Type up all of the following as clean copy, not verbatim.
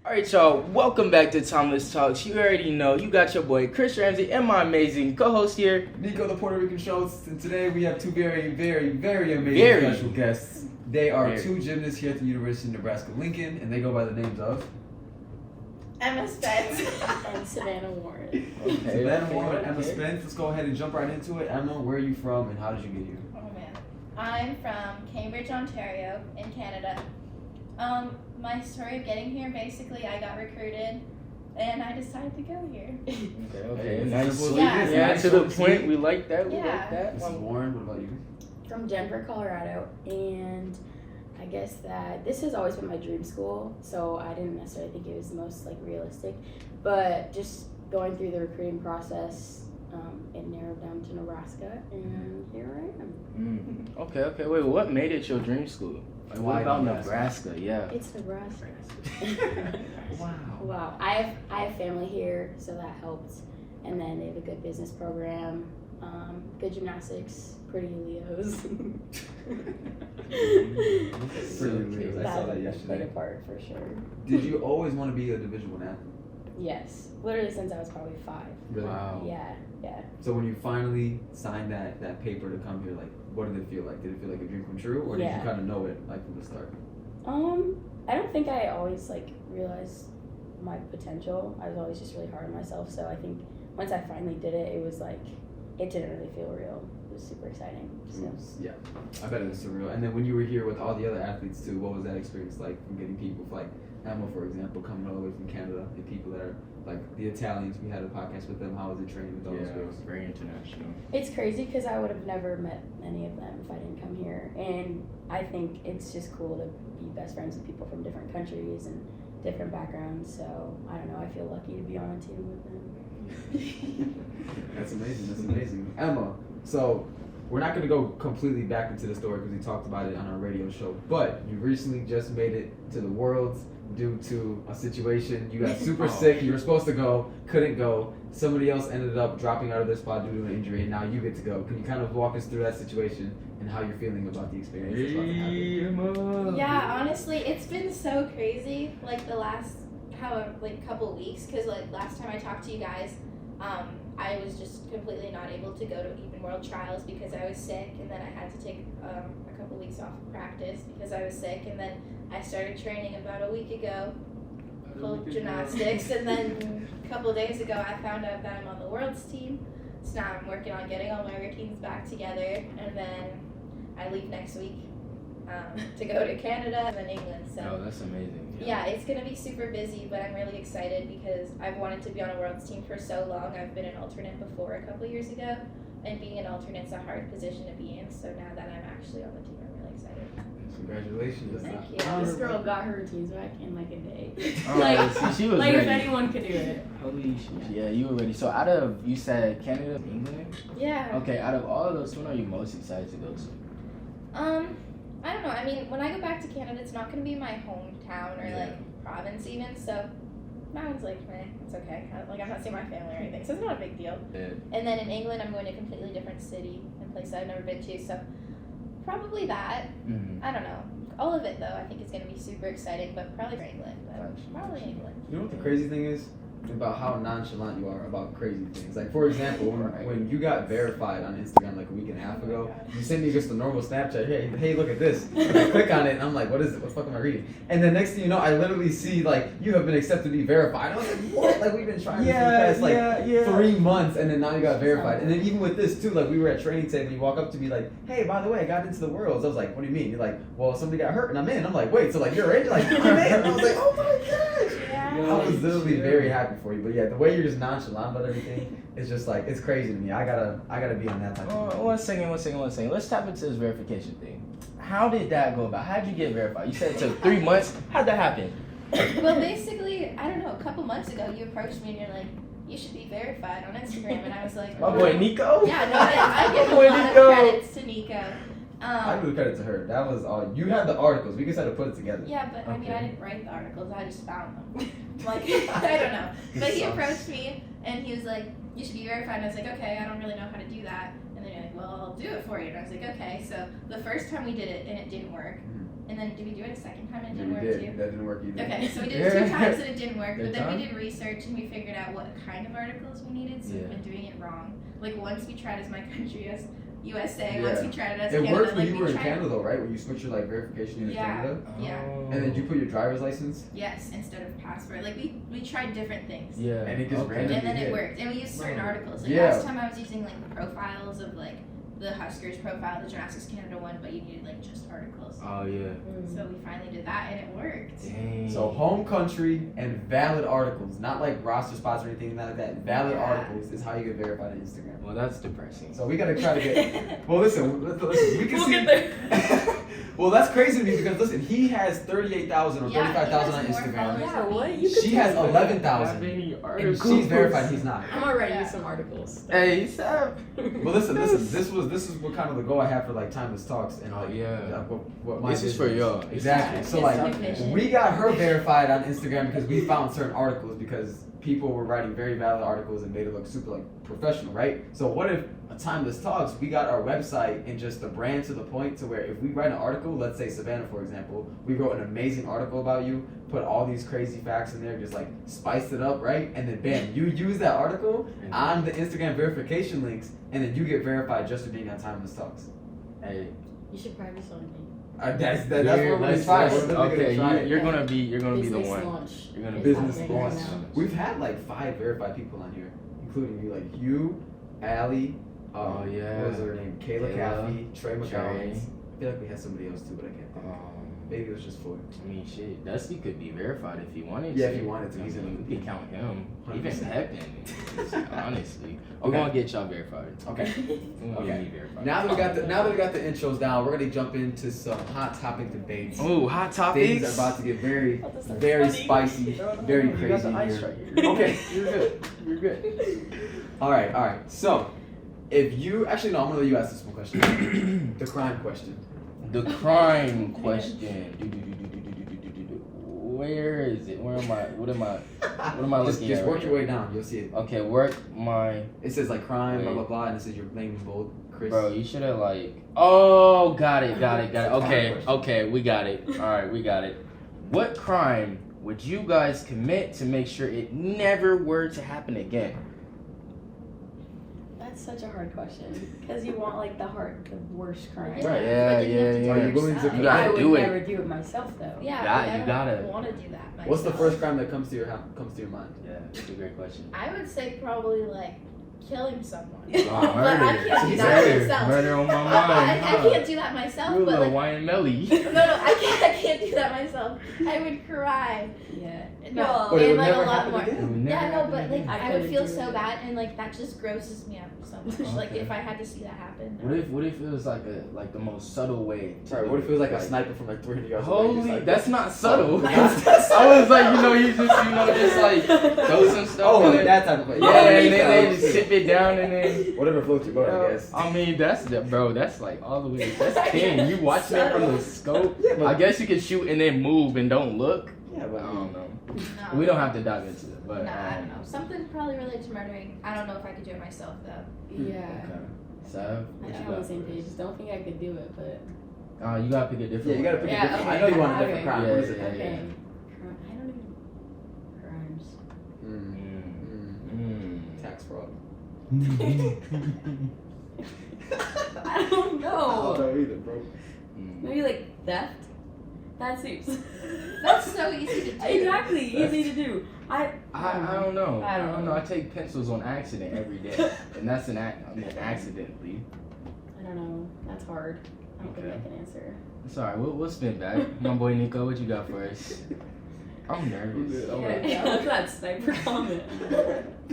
Alright, y'all, welcome back to Timeless Talks. You already know, you got your boy Chris Ramsey and my amazing co-host here, Niko, the Puerto Rican Schultz, and today we have two very amazing special guests. They are two gymnasts here at the University of Nebraska Lincoln, and they go by the names of Emma Spence and Savanah Warren. Savannah Warren and Emma Spence. Let's go ahead and jump right into it. Emma, where are you from and how did you get here? Oh man. I'm from Cambridge, Ontario, in Canada. My story of getting here, basically I got recruited and I decided to go here. Okay, nice. Yeah. To the point, we like that, Mrs. Warren, what about you? From Denver, Colorado, and I guess that this has always been my dream school, so I didn't necessarily think it was the most realistic, but just going through the recruiting process, it narrowed down to Nebraska, and here I am. Okay. Wait, what made it your dream school? Like, what about Nebraska? Yeah. It's Nebraska. Wow. Wow. I have family here, so that helped, and then they have a good business program, good gymnastics, pretty Leos. Pretty Leos. I saw that yesterday. Played a part for sure. Did you always want to be a Division I athlete? Yes, literally since I was probably 5. Really? Wow. Yeah. So when you finally signed that paper to come here, like, what did it feel like? Did it feel like a dream come true, or did you kind of know it like from the start? I don't think I always realized my potential. I was always just really hard on myself. So I think once I finally did it, it was it didn't really feel real. It was super exciting. So. Yeah, I bet it was surreal. And then when you were here with all the other athletes too, what was that experience like from getting people like Emma, for example, coming all the way from Canada, and people that are like the Italians? We had a podcast with them. How was it training with all those girls? Very international. It's crazy because I would have never met any of them if I didn't come here. And I think it's just cool to be best friends with people from different countries and different backgrounds. So I don't know. I feel lucky to be on a team with them. That's amazing. Emma, so we're not going to go completely back into the story because we talked about it on our radio show, but you recently just made it to the Worlds due to a situation. You got super sick, you were supposed to go, couldn't go. Somebody else ended up dropping out of their spot due to an injury, and now you get to go. Can you kind of walk us through that situation and how you're feeling about the experience that's about to happen? Yeah, honestly, it's been so crazy, the last couple weeks, because last time I talked to you guys, I was just completely not able to go to even World Trials because I was sick, and then I had to take a couple weeks off of practice because I was sick, and then I started training about a week ago, full gymnastics, and then a couple of days ago I found out that I'm on the Worlds team, so now I'm working on getting all my routines back together, and then I leave next week to go to Canada and then England. So Oh, that's amazing. yeah, it's going to be super busy, but I'm really excited because I've wanted to be on a Worlds team for so long. I've been an alternate before a couple years ago, and being an alternate's a hard position to be in, so now that I'm actually on the team, I'm really excited. Congratulations. Thank you. This girl got her routines back in a day. She was if ready. anyone could do it. Holy shit. Yeah, you were ready. So out of, you said Canada, England? Yeah. Okay, out of all of those, when are you most excited to go to? I don't know. I mean, when I go back to Canada, it's not going to be my hometown or province even, so that one's it's okay. I'm not seeing my family or anything, so it's not a big deal. Yeah. And then in England, I'm going to a completely different city and place I've never been to, so probably that. I don't know. All of it, though, I think is going to be super exciting, but probably for England. Probably England. You know what the crazy thing is? About how nonchalant you are about crazy things. Like, for example, when you got verified on Instagram a week and a half ago, you sent me just a normal Snapchat, hey, look at this. And I click on it, and I'm like, what is it? What the fuck am I reading? And then next thing you know, I literally see, you have been accepted to be verified. I was like, what? We've been trying this for the past, 3 months, and then now you got verified. And then even with this, too, we were at training today, and you walk up to me hey, by the way, I got into the Worlds. I was like, what do you mean? You're like, well, somebody got hurt, and I'm in. I'm like, wait, so, you're in? You're like, I'm in. And I was like, oh, my gosh. I was literally very happy for you, but yeah, the way you're just nonchalant about everything, it's just it's crazy to me. I gotta be on that type of thing. One second. Let's tap into this verification thing. How did that go about? How did you get verified? You said it took 3 months. How'd that happen? Well, basically, I don't know, a couple months ago, you approached me and you're like, you should be verified on Instagram, and I was like, My boy Niko? Yeah, no, I give a lot of credits to Niko. I give credit to her. That was all. You had the articles. We just had to put it together. Yeah, but I mean, I didn't write the articles. I just found them. I don't know. But he approached me and he was like, you should be verified. And I was like, okay, I don't really know how to do that. And then you're like, well, I'll do it for you. And I was like, okay. So the first time we did it and it didn't work. And then did we do it a second time and it Yeah, didn't we work did. too? That didn't work either. Okay, so we did it 2 times and it didn't work, but Good then time. we did research and we figured out what kind of articles we needed, so we've been doing it wrong. Like once we tried as my country as USA, once we tried it as It Canada, worked when like you were we in tried. Canada though, right? When you switched your like verification into Yeah. Canada, Yeah. and then you put your driver's license, Yes, instead of passport. Like we tried different things. Yeah. and it just okay. randomly And then hit. it worked. And we used certain articles. Like Yeah. last time I was using like the profiles of like the Huskers profile, the Gymnastics Canada one, but you needed like just articles. Oh yeah. So we finally did that and it worked. Dang. So home country and valid articles, not like roster spots or anything like that. Valid Yeah. articles is how you get verified on Instagram. Well, that's depressing. So we gotta try to get. Well, listen. We can We'll see. get there. Well, that's crazy to me because listen, he has 38,000 or Yeah, he 35,000 on has more Instagram. followers. Yeah, what? You could She has tell. 11,000, Many and articles. she's verified. He's not. I'm already Yeah. use some articles. Hey, Sav. But listen. This is what kind of the goal I have for like timeless talks and like Yeah. what my This is vision for y'all. Exactly. Yeah, So it's like our vision. we got her verified on Instagram because we found certain articles because people were writing very valid articles and made it look super like professional, right? So what if a timeless talks we got our website and just the brand to the point to where if we write an article, let's say Savannah for example, we wrote an amazing article about you, put all these crazy facts in there, just like spiced it up, right? And then bam, you use that article on the Instagram verification links, and then you get verified just for being on timeless talks. Hey. You should practice on me. That's what we're gonna let's- try. let's- We're literally Okay, gonna try it. you're gonna be the Business one. launch. You're gonna is be Business happening right launch. now. We've had like 5 verified people on here, including you, like you, Allie, Oh, yeah. what was her name? Kayla Kayla, Caffey, Trey McCollins. Trey. I feel like we had somebody else too, but I can't think. Maybe it was just 4. I mean, shit, Dusty could be verified if he wanted Yeah, to. if he wanted to, I he's mean, in we could count him. Even 100%. Pepin, honestly. We're Okay. gonna get y'all verified. Okay. We're gonna Okay. get verified. Now that we got the intros down, we're gonna jump into some hot topic debates. Ooh, hot Things topics. are about to get very, Oh, that's so very funny. spicy, very You got crazy the ice here. right here. Okay. You're good. You're good. All right. So, if you actually no, I'm gonna let you ask this one question. The crime question. The crime question. Where is it? Where am I? What am I? What am I looking Just at? work right your way down. You'll see it. here? Okay, work my. It says like crime, blah Wait. blah blah, and it says your name in bold, Chris. Bro, you should have like. Oh, got it. It's a Okay, crime question. okay, we got it. All right, we got it. What crime would you guys commit to make sure it never were to happen again? That's such a hard question because you want like the worst crime. Yeah, Right, but yeah, then you have to do yeah, it yeah. Are you willing to- yourself. You gotta I would do it. never do it myself though. Yeah, Yeah, but you I gotta. don't want to do that myself. What's the first crime that comes to your mind? Yeah, that's a great question. I would say probably like killing someone. Oh, But I murder. can't do that Murder. myself. Murder on my I mind. huh? can't do that myself, You a but little like wine melly. no, I can't do that myself. I would cry. Yeah. No, Well, But it and would like a never lot happen more. again. It would never Yeah, no, happen but like again. I I would couldn't feel do so it. bad, and like that just grosses me out so much. Like Okay. if I had to see that happen. no. What if it was like the most subtle way? To Sorry, do what if it was like a like, sniper from like 300 yards away? Holy, just like- that's not subtle. That's I was like, you just like throw some stuff Oh, in like it. that type of way. Yeah, and then they just sip it down and then. Whatever floats your boat, I guess. I mean, that's like all the way. That's 10. You watching it from the scope. Yeah, but I guess you can shoot and then move and don't look. yeah, I but don't know. No. We don't have to dive into it, but Nah, I don't know. Something probably related to murdering. I don't know if I could do it myself though. Yeah. Okay. So, I what am you on the got same for page. us? Don't think I could do it, but You gotta pick a different. yeah, you gotta one, pick right? a different. okay. I know you want a Okay. different crime. Yeah, What is it? yeah, okay. I don't even crimes. Tax fraud. I don't I know. don't know either, bro. Maybe like theft. That seems. That's so easy to do. Exactly, easy to do. I don't know. I don't know. I take pencils on accident every day, and that's accidentally. I don't know. That's hard. I don't think Okay. I can answer. Sorry, we'll spin back. My boy Niko, what you got for us? I'm nervous. Oh, Yeah, what's that sniper comment?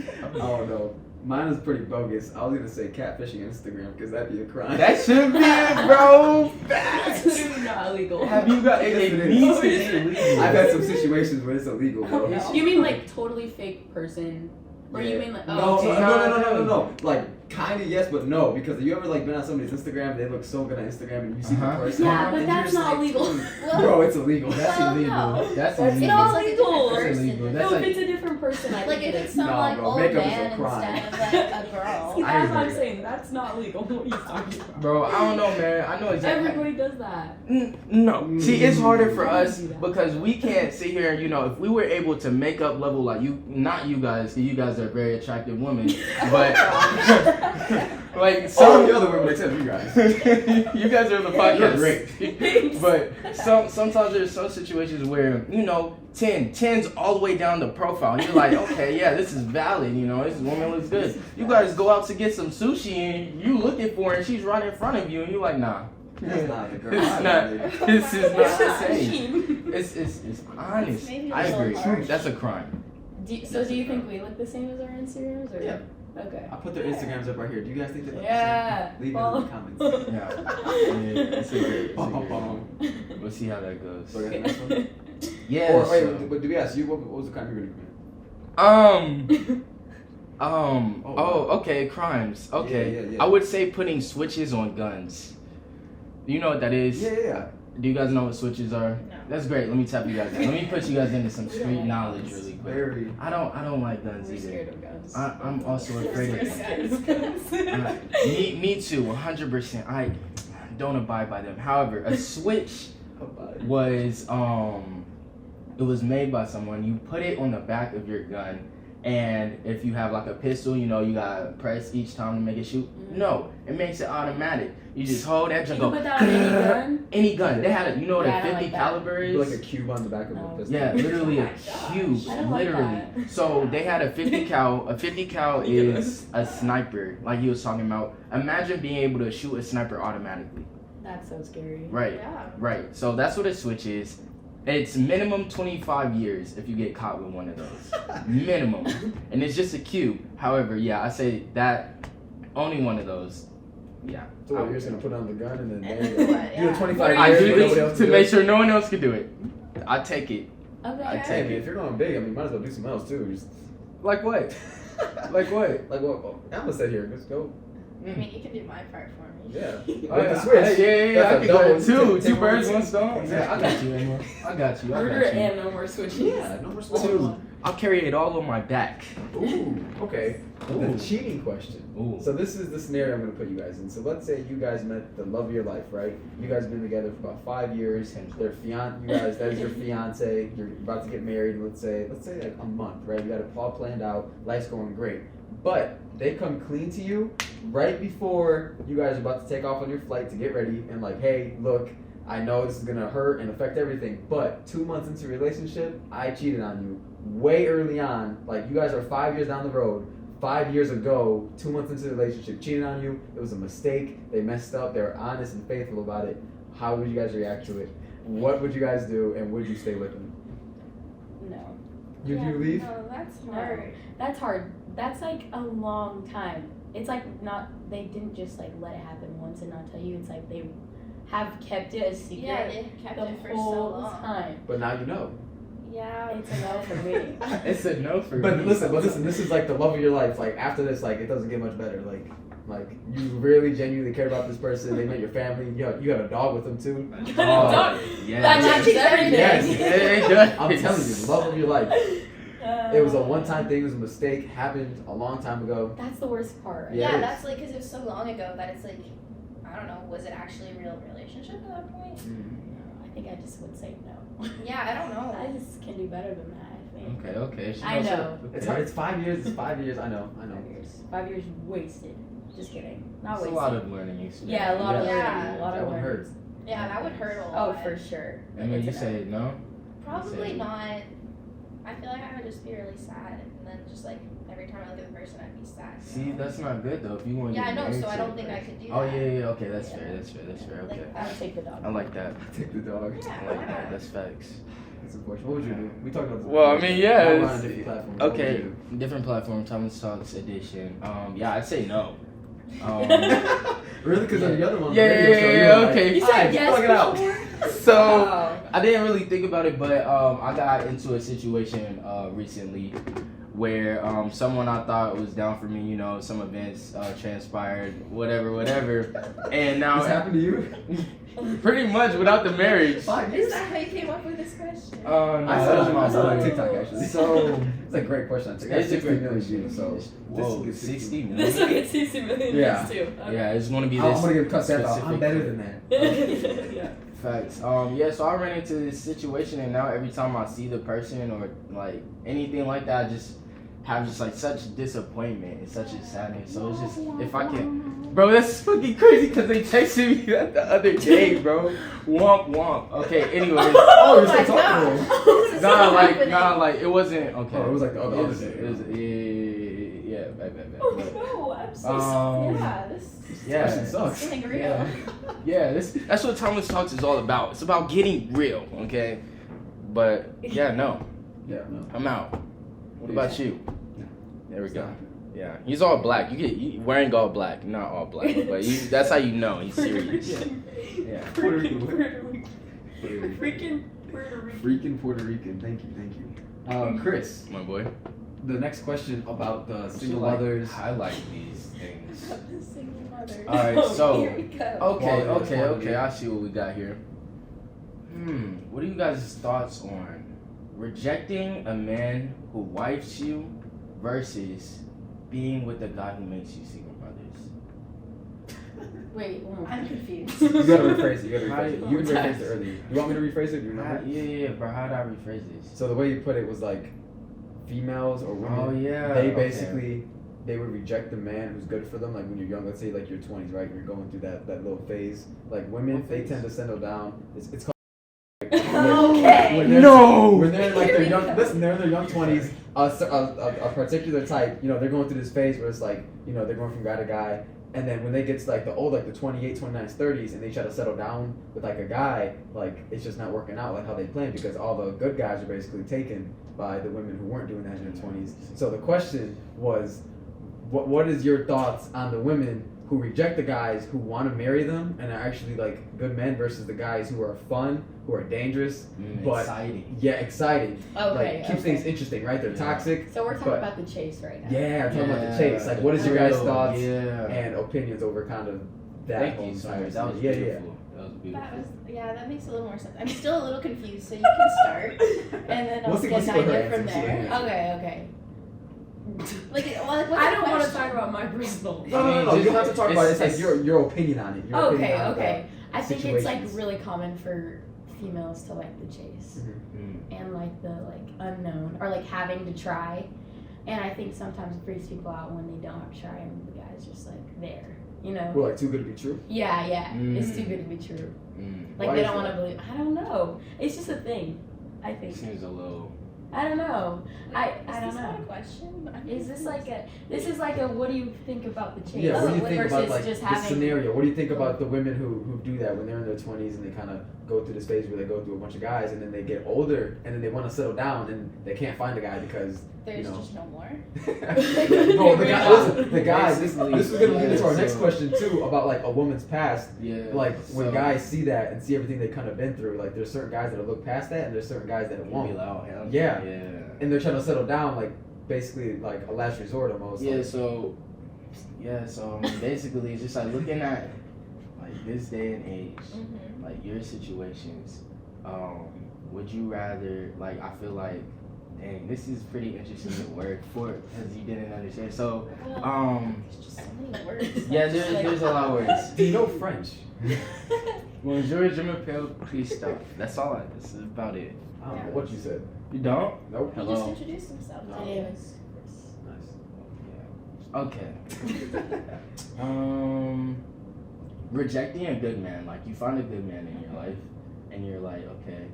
I don't know. Mine is pretty bogus. I was gonna say catfishing on Instagram because that'd be a crime. That should be it, bro. That's literally not illegal. Have you got it? It Yes, it needs to be is. illegal. I've had some situations where it's illegal, bro. No. You mean like totally fake person? Or you mean like no, okay. no. Like Kind of yes, but no, because you ever like been on somebody's Instagram, they look so good on Instagram, and you see the person. Yeah, but and that's you're just not like, legal. Bro, it's illegal. That's Well, illegal. no. That's It's illegal. not like a legal. different That's person. illegal. That's No, like if it's a different person, I Like think if it it's is. some No, like bro, old makeup is a man crime. instead of like a girl. See, I that's what I'm agree. saying. That's not legal. What are you talking about? Bro, I don't know, man. I know exactly. Everybody does that. No. See, it's harder for Why us do you do that? because we can't sit here and, if we were able to make up level like you, not you guys, 'cause you guys are very attractive women, but like All some the other women except you guys. you guys are in the podcast. You're great. But sometimes there's some situations where, 10's all the way down the profile. And you're like, okay, yeah, this is valid, this woman looks good. You guys go out to get some sushi and you looking for her and she's right in front of you and you're like, nah. That's not it, girl. It's not. This is not the same. It's It's honest. Maybe a I little agree. harsh. That's a crime. So do you think we look the same as our Instagrams? Or? Yeah. Okay. I put their Instagrams up right here. Do you guys think they look Yeah. the same? Leave it in Follow. the comments. Yeah, it's a great. Bum, bum, bum. We'll see how that goes. So, the next one? Yeah. Or wait, so- but do we ask you what was the crime you were gonna commit? Okay, crimes. Okay. Yeah. I would say putting switches on guns. Do you know what that is? Yeah. Do you guys know what switches are? No. That's great. Let me tap you guys in. Let me put you guys into some We don't street like knowledge guns. really quick. Very. I don't like guns We're either. scared of guns. I'm also afraid of them. them. Me too, 100%. I don't abide by them. However, a switch was it was made by someone. You put it on the back of your gun, and if you have like a pistol, you gotta press each time to make it shoot. No, it makes it automatic. You just hold that You and can go. put that on any gun? Any gun. They had what Yeah, I a don't 50 like that. caliber is. Like a cube on the back of No. a pistol. Yeah, literally Oh a my gosh. cube. I don't like Literally. that. So they had a 50 cal. A 50 cal is a sniper, like he was talking about. Imagine being able to shoot a sniper automatically. That's so scary. Right. Yeah. Right. So that's what a switch is. It's minimum 25 years if you get caught with one of those. Minimum. And it's just a cube. However, yeah, I say that only one of those. Yeah. So what, you're just gonna put it on the gun and then And there then you what? do the Yeah. 25 I years. do but nobody else this can to do make it? sure no one else can do it. I take it. Okay. I Hey, take man, it. if you're going big, I mean, might as well do something else too. Just Like what? Like what? like what? Emma said here. Let's go. I mean, you can do my part for me. Yeah. Oh, With yeah, the switch. yeah, That's I a can double. go two Ten birds, more. one stone. Yeah, I got you, Emma. I got you. Murder and no more switches. Yeah. No more switches. Two. I'll carry it all on my back. Ooh. Okay. Ooh. The cheating question. Ooh. So this is the scenario I'm gonna put you guys in. So let's say you guys met the love of your life, right? You guys been together for about 5 years. Their you guys, that is your fiance. You're about to get married. Let's say like a month, right? You got it all planned out. Life's going great. But they come clean to you right before you guys are about to take off on your flight to get ready, and like, hey, look, I know this is gonna hurt and affect everything, but 2 months into a relationship, I cheated on you way early on. Like, you guys are 5 years down the road. 5 years ago, 2 months into the relationship, cheated on you. It was a mistake. They messed up. They were honest and faithful about it. How would you guys react to it? What would you guys do, and would you stay with them? No. Would you leave? No, that's No. hard. That's hard. That's like a long time. It's like they didn't just like let it happen once and not tell you. It's like they have kept it a secret Yeah, they kept the it for so whole long. time. But now you know. Yeah. It's a no for me. It's a no for But me. listen, this is like the love of your life. Like, after this, like, it doesn't get much better. Like you really genuinely care about this person. They met your family. You have a dog with them too. Dog. Yeah. That yeah. changes everything. Yes. Yeah, it does. I'm telling you, love of your life. It was a one-time thing. It was a mistake. Happened a long time ago. That's the worst part. Yeah, it Yeah, is. that's like because it was so long ago that it's like, I don't know, was it actually a real relationship at that point? I think I just would say no. Yeah, I don't know. I just can do better than that, I think. Okay. She I knows know. her. It's hard. It's 5 years. It's 5 years. I know. 5 years wasted. Just kidding. Not It's a wasted. lot of learning experience. Yeah, a lot of Yeah. learning. A lot That of one learning. hurts. Yeah, that would hurt a Oh, lot. for sure. I mean, It's you a no. say no. Probably Same. not. I feel like I would just be really sad, and then just like every time I look at the person, I'd be sad. you See, know? that's not good though. If you want to Yeah, I get know. married So I to don't a think I person. could do Oh that. yeah. Okay, that's Yeah. fair. That's fair. Okay. Like, I would take the dog. I like that. Take the dog. Yeah, I why like that. not? That's facts. It's unfortunate. What would you do? We talked about this. Well, I before. mean, yeah, Now we're it's- on a different platform. What would Okay, you different platform. Thomas Talks edition. Yeah, I'd say no. do? Really? Because on the other one, Yeah, okay. You said Alright, yes plug it out. before? So Wow. I didn't really think about it, but I got into a situation recently where someone I thought was down for me, you know, some events transpired, whatever, and now This happened to you? pretty much without the marriage. Is that how you came up with this question? No, I saw it on TikTok actually. So It's a great question. It's it's a 60 great million question. views, so Whoa, this 60 This million. will get 60 million Yeah. views too. Okay. Yeah, it's gonna be this. I'm gonna give cut that off. I'm specific- better than that. Yeah. Facts. Yeah, so I ran into this situation, and now every time I see the person or like anything like that, I just have just like such disappointment and such a sadness. So it's just if I can, bro, that's fucking crazy because they texted me that the other day, bro. Womp womp. Okay, anyways. Oh, you're my still God. talking. Nah, like it wasn't okay. Oh, it was like the other day. It was, yeah, bad. Oh no, I'm so sorry. Yeah, this Question is sucks. getting real. Yeah, that's what Thomas Talks is all about. It's about getting real, okay? But yeah, no, Yeah, no. I'm out. What about you? There we go. Yeah, he's all black. You wearing all black, not all black, but that's how you know he's serious. Yeah. Puerto Rican. Freaking Puerto Rican. Thank you. Chris, My boy. the next question about the single Like, mothers. highlight these things. The single mother. All right, so Here we go. okay. I see what we got here. What are you guys' thoughts on rejecting a man who wifes you versus being with a guy who makes you single mothers? Wait, one more. I'm confused. You gotta rephrase it. You How- rephrased it earlier. You want me to rephrase it? Do you remember? Yeah, bro. How did I rephrase this? So the way you put it was like females or women. Oh yeah. They okay. basically they would reject the man who's good for them. Like when you're young, let's say like your 20s, right? You're going through that little phase. Like women, they tend to settle down. It's called. Okay. When they're- No! When they're like Here their we young, go. listen, they're in their young 20s. A particular type, you know, they're going through this phase where it's like, you know, they're going from guy to guy. And then when they get to like the old, like the 28, 29s, 30s, and they try to settle down with like a guy, like it's just not working out like how they planned because all the good guys are basically taken by the women who weren't doing that in their 20s. So the question was, what is your thoughts on the women who reject the guys who want to marry them and are actually like good men versus the guys who are fun, who are dangerous, but exciting. yeah, exciting. Okay. Like keeps things interesting, right? They're Yeah. toxic. So we're talking but- about the chase right now. Yeah, I'm talking about the chase. Like, what is your guys' thoughts Yeah. and opinions over kind of that Thank whole you so entire much. That was thing? Yeah, beautiful. That was beautiful. That was that makes a little more sense. I'm still a little confused, so you can start, and then I'll We'll see get what an her idea from answer is. there. Okay. Like, what's I the don't want to question? talk about my personal. No. You don't have to talk about it. It's like It's- your opinion on it. Your opinion on Okay. I think it's like situations. really common for females to like the chase and like the like unknown or like having to try, and I think sometimes it freaks people out when they don't have to try and the guy's just like there, you know? Well, like too good to be true. Yeah, it's Mm. too good to be true. Mm. Like Why they is don't want that? to believe. I don't know. It's just a thing. I think. Seems a little. I don't know. I Is don't this know. not a question? I'm Is this like confused. this is like a what do you think about the chase? Yeah, what do you think versus about like just the having scenario? What do you think about the women who do that when they're in their 20s and they kind of go through this phase where they go through a bunch of guys and then they get older and then they want to settle down and they can't find a guy because There's you know. just no more. No, the guy. Listen, the guys. This Basically, is gonna lead into our yeah, next so- question too about like a woman's past. Yeah. Like when so- guys see that and see everything they kind of been through, like there's certain guys that'll look past that and there's certain guys that Be won't. loud, hell Yeah. Yeah. And they're trying to settle down, like basically like a last resort almost. Yeah, like, so basically it's just like looking at like this day and age, Mhm. like your situations, would you rather like I feel like dang, this is pretty interesting to work for because you didn't understand. So There's just so many words. yeah, Like, there's a lot of words. do you know French? Bonjour, je m'appelle Christophe. That's all that's about it. I don't know what you said. You don't? Nope. He Hello. just introduced himself. No. Anyways. Nice. Okay. Rejecting a good man, like you find a good man in your life, and you're like, okay,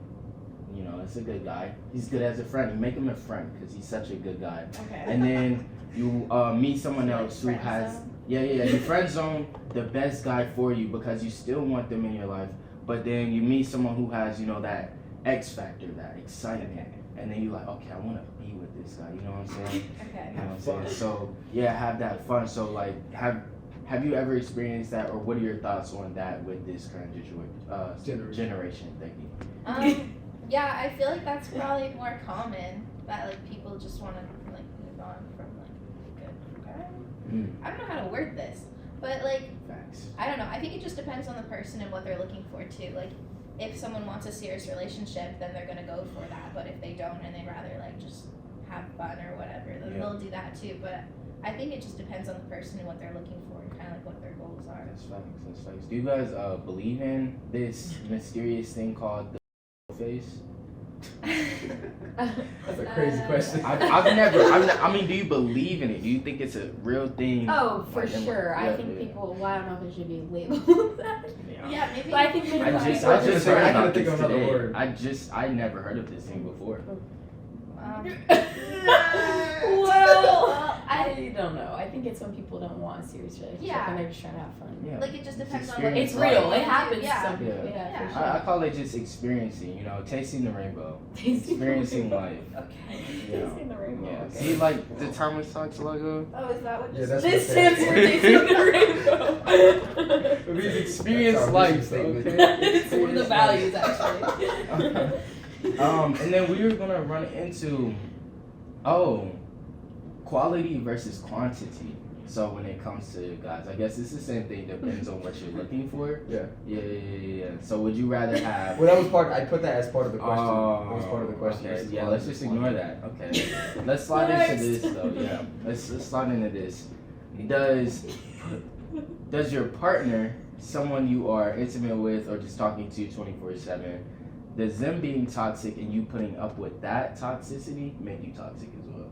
you know, it's a good guy. He's good as a friend. You make him a friend because he's such a good guy. Okay. And then you meet someone Like else who friend has, zone? you friend zone the best guy for you because you still want them in your life. But then you meet someone who has, you know, that X factor, that excitement, and then you're like, okay, I want to be with this guy. You know what I'm saying? Okay. You know what I'm saying? So yeah, have that fun. So like, have you ever experienced that, or what are your thoughts on that with this current generation? Thank you. Yeah, I feel like that's probably more common that like people just want to like moved on from like good guy. Mm. I don't know how to word this, but like Facts. I don't know. I think it just depends on the person and what they're looking for too. Like if someone wants a serious relationship, then they're gonna go for that. But if they don't and they'd rather like just have fun or whatever, then they'll do that too. But I think it just depends on the person and what they're looking for and kind of like what their goals are. That's facts. That's facts. Do you guys believe in this mysterious thing called the face? That's a crazy question. I've never. I mean, do you believe in it? Do you think it's a real thing? Oh, for Like, sure. yeah, I think yeah. people. Well, I don't know if it should be labeled that. Yeah, maybe. But I think I maybe just I just heard I about couldn't think this of another today. word. I never heard of this thing before. Well, I don't know. I think it's when people don't want a serious relationship Yeah. and they're just trying to have fun. Yeah. Like it just depends on experience. what It's real. Right. It happens Yeah. to some people. Yeah. Yeah, Yeah. for sure. I call it just experiencing. Tasting the rainbow, experiencing life. Okay. You know. Tasting the rainbow. Yeah. Okay. See, like the Thomas Talks logo. Oh, is that what Yeah, this that's This what stands for tasting the rainbow. We've experienced That's our life. mission statement. Okay? It's one of the values, actually. And then we were gonna run into quality versus quantity. So when it comes to guys, I guess it's the same thing. Depends on what you're looking for. Yeah. Yeah. So would you rather have? Well, that was part. I put that as part of the question. Oh, That was part of the question. Okay. versus Yeah, quality let's just versus ignore quantity. that. Okay. Let's slide into this though. Yeah. Let's slide into this. Does your partner, someone you are intimate with or just talking to 24/7, does them being toxic and you putting up with that toxicity make you toxic as well?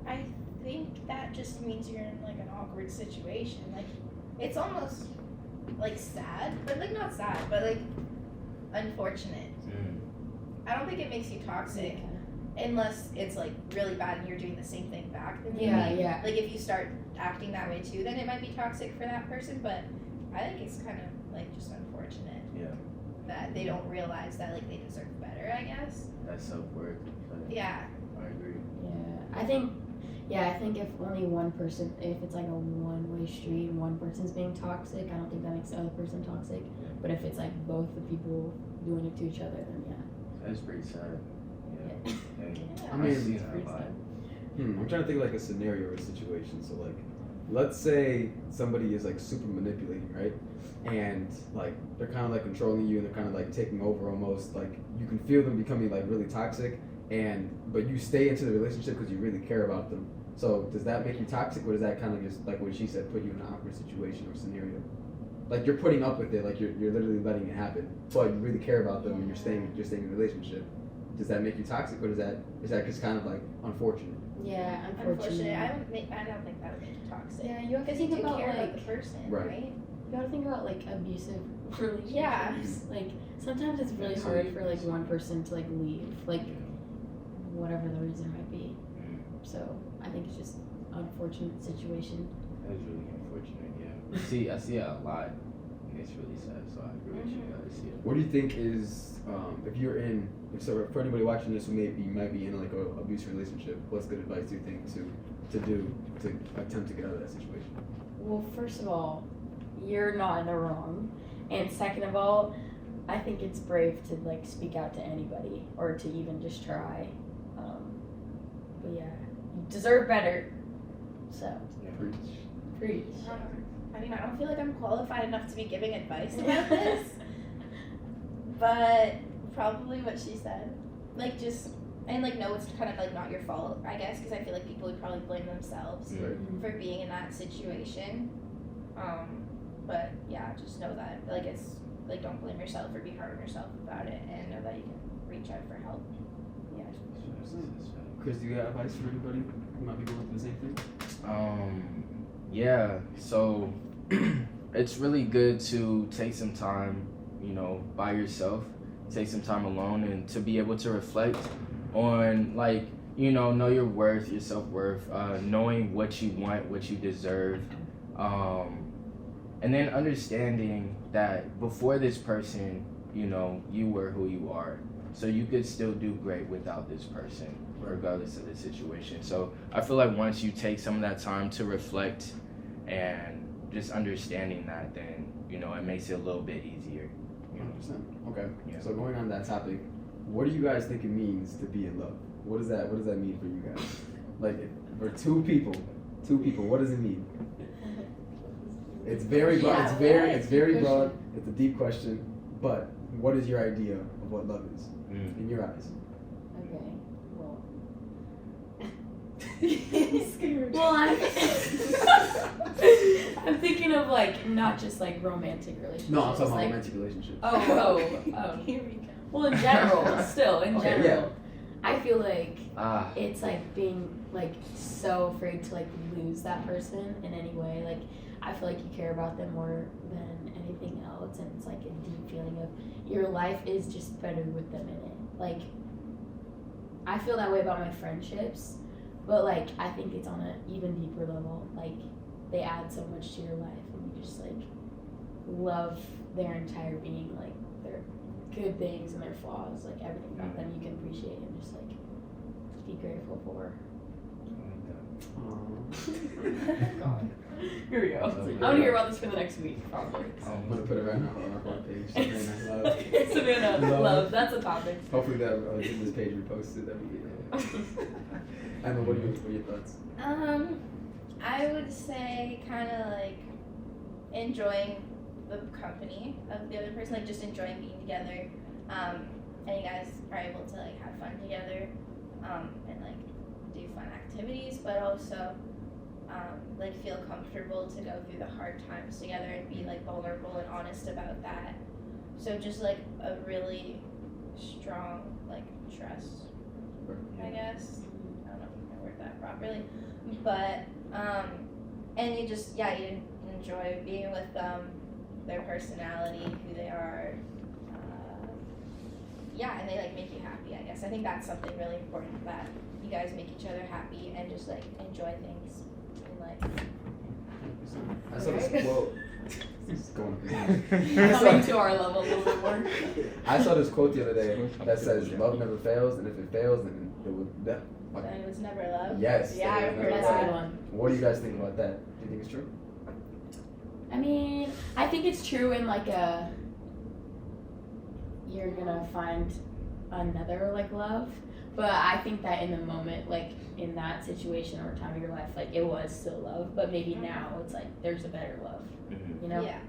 I think that just means you're in like an awkward situation. Like it's almost like sad, but like not sad, but like unfortunate. I don't think it makes you toxic unless it's like really bad and you're doing the same thing back. Then maybe. Yeah. Like if you start acting that way too, then it might be toxic for that person. But I think it's kind of like just unfortunate. Yeah. That they don't realize that like they deserve better. I guess. That's self-worth. Yeah. I agree. I think if only one person, if it's like a one-way street and one person's being toxic, I don't think that makes the other person toxic. Yeah. But if it's like both the people doing it to each other, then yeah. That's pretty sad. Yeah. Yeah. I mean, I've seen it's that pretty a lot. sad. I'm trying to think of like a scenario or a situation. So like, let's say somebody is like super manipulating, right? And like they're kind of like controlling you and they're kind of like taking over almost. Like you can feel them becoming like really toxic, but you stay into the relationship because you really care about them. So does that make you toxic, or does that kind of just like what she said, put you in an awkward situation or scenario? Like you're putting up with it, like you're literally letting it happen, but you really care about them and you're staying in a relationship. Does that make you toxic, or is that just kind of like unfortunate? Yeah, Unfortunately, unfortunately. I don't think that would make you toxic. Yeah, you have to Because you think do about care about like the person, Right. right? you gotta think about like abusive relationships. Yeah. Like sometimes it's really hard for like one person to like leave, like whatever the reason might be. So I think it's just unfortunate situation. That's really unfortunate. Yeah. I see it a lot. And it's really sad. So I agree with you guys. Yeah. What do you think is for anybody watching this who might be in like a abusive relationship? What's good advice do you think to do to attempt to get out of that situation? Well, first of all, you're not in the wrong, and second of all, I think it's brave to like speak out to anybody or to even just try. But yeah, you deserve better. So preach. I mean, I don't feel like I'm qualified enough to be giving advice about this, but probably what she said, like just and like no, it's kind of like not your fault, I guess, because I feel like people would probably blame themselves for being in that situation. But yeah, just know that like it's like don't blame yourself or be hard on yourself about it, and know that you can reach out for help. Yeah. Chris, do you got advice for anybody who might be going through the same thing? Yeah. So it's really good to take some time, by yourself, take some time alone, and to be able to reflect on like, know your worth, your self-worth, knowing what you want, what you deserve, and then understanding that before this person, you were who you are. So you could still do great without this person, regardless of the situation. So I feel like once you take some of that time to reflect and just understanding that, then, it makes it a little bit easier. 100%. Okay. Yeah. So going on that topic, what do you guys think it means to be in love? What does that mean for you guys? Like, for two people, what does it mean? It's very broad. Yeah, It's very good broad. It's a deep question. But what is your idea of what love is in your eyes? Okay. Well. Scared. Well, I'm thinking of like not just like romantic relationships. No, I'm talking about like, romantic relationships. Oh. Here we go. Well, in general, still in Okay, general, I feel like Ah. it's like being like so afraid to like lose that person in any way. Like I feel like you care about them more than anything else, and it's like a deep feeling of your life is just better with them in it. Like I feel that way about my friendships, but like I think it's on an even deeper level. Like they add so much to your life, and you just like love their entire being, like their good things and their flaws, like everything about them you can appreciate and just like be grateful for. God. Here we go. I want to hear about this for the next week, probably. I'm gonna put it right now on our front page. Savannah, love. Savannah, Love. love. That's a topic. Hopefully that this page reposted. That would be. Emma, what are your thoughts? I would say kind of like enjoying the company of the other person, like just enjoying being together, and you guys are able to like have fun together, and like do fun activities, but also like feel comfortable to go through the hard times together and be like vulnerable and honest about that. So just like a really strong like trust, I guess. I don't know if I can word that properly, but and you just you enjoy being with them, their personality, who they are, and they like make you happy. I guess I think that's something really important, that you guys make each other happy and just like enjoy things in life. I saw this quote. This is going Coming to our level a little bit more. I saw this quote the other day that says, "Love never fails, and if it fails, then it will." Then it was never love. Yes. Yeah, I've heard That's a good that. one. What do you guys think about that? Do you think it's true? I mean, I think it's true in like you're gonna find another like love, but I think that in the moment, like in that situation or time of your life, like it was still love, but maybe now it's like there's a better love, you know? Yeah.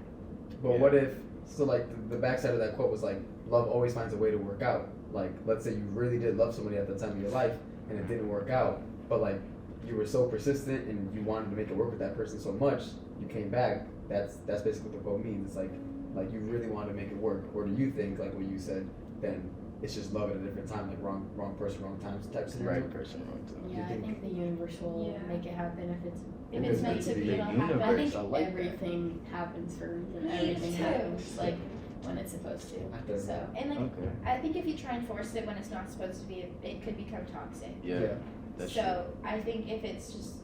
But what if, so like the backside of that quote was like, love always finds a way to work out. Like, let's say you really did love somebody at the time of your life and it didn't work out, but like you were so persistent and you wanted to make it work with that person so much, you came back. That's basically what the quote means. It's like you really wanted to make it work. Or do you think, like what you said, then it's just love at a different time, like wrong person, wrong time type scenario? Right person, wrong time. Yeah, I think the universe will make it happen if it's meant to be, it'll happen. I think I like that. everything happens for a reason. Me Everything too. happens like when it's supposed to. So And like Okay. I think if you try and force it when it's not supposed to be, it could become toxic. Yeah. That's So I think if it's just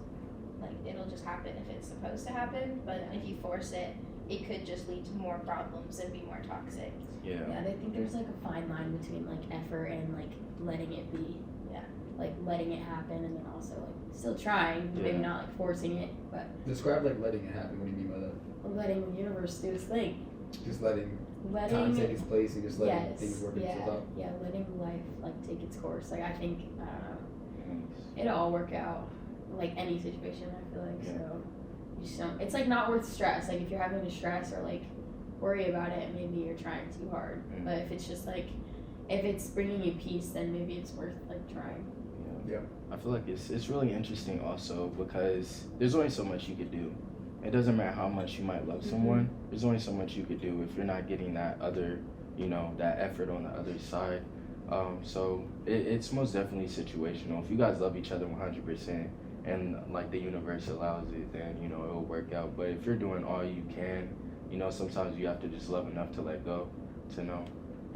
like it'll just happen if it's supposed to happen, but if you force it, it could just lead to more problems and be more toxic. true. Yeah. yeah, I think there's like a fine line between like effort and like letting it be. Yeah. Like letting it happen and then also like still trying, maybe Yeah. not like forcing it, but Describe like letting it happen. What do you mean by that? letting the universe do its thing. Just letting time Letting take its place and just letting yes, things work yeah, themselves out. yeah, letting life like take its course. Like I think I don't know, it'll all work out. Like any situation, I feel like Yeah. so. You just don't. It's like not worth stress. Like if you're having to stress or like worry about it, maybe you're trying too hard. Mm. But if it's just like if it's bringing you peace, then maybe it's worth like trying. Yeah. I feel like it's really interesting also because there's only so much you could do. It doesn't matter how much you might love someone. There's only so much you could do if you're not getting that other, that effort on the other side. So it's most definitely situational. If you guys love each other 100% and like the universe allows it, then it'll work out. But if you're doing all you can, sometimes you have to just love enough to let go, to know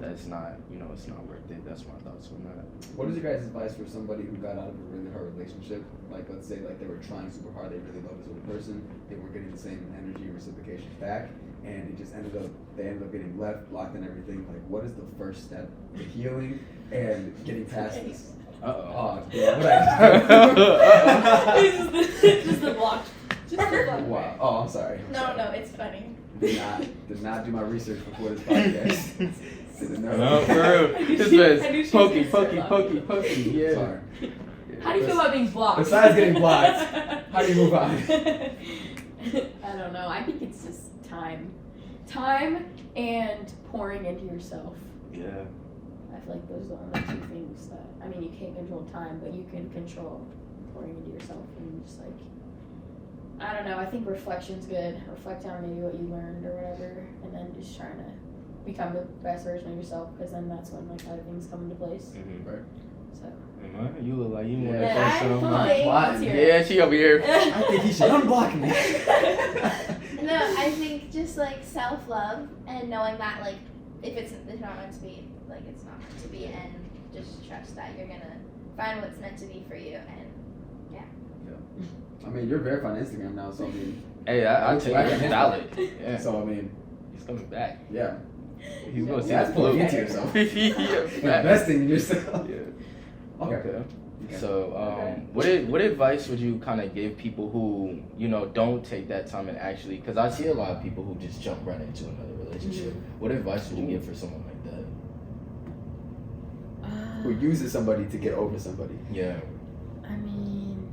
that it's not, it's not worth it. That's my thoughts on that. What is your guys' advice for somebody who got out of a really hard relationship? Like, let's say like they were trying super hard, they really loved this other person, they weren't getting the same energy or reciprocation back, and it just they ended up getting left, blocked and everything. Like, what is the first step to healing and getting past this? Uh-oh. Oh, damn, what I Just the block. Wow. Oh, I'm sorry. No, it's funny. Did not do my research before this podcast. Didn't know. No, for real. This I knew man's she was pokey. gonna start Yeah. Sorry. How do you feel about being blocked? Besides getting blocked, how do you move on? I don't know. I think it's just time and pouring into yourself. Yeah. I feel like those are the only two things that, I mean, you can't control time, but you can control pouring into yourself and just like, I don't know, I think reflection's good. Reflect on maybe what you learned or whatever, and then just trying to become the best version of yourself, because then that's when like other things come into place. Mm-hmm. Right. So. You look like you want to Yeah, say something. come on, let's hear it. Yeah, she over here. I think he should unblock me. No, I think just like self-love and knowing that like if it's not meant to be, like it's not meant to be, and just trust that you're gonna find what's meant to be for you. And I mean, you're verified on Instagram now, so I mean. Hey, I tell you, that's valid. Yeah. So I mean, He's coming back. yeah. He's going to see That's the blue. pulling into yourself. Yeah. Investing in yourself. Yeah. Okay. Okay. So, what advice would you kind of give people who, you know, don't take that time and actually, because I see a lot of people who just jump right into another relationship. Mm-hmm. What advice would you give for someone like that? Who uses somebody to get over somebody. Yeah. I mean,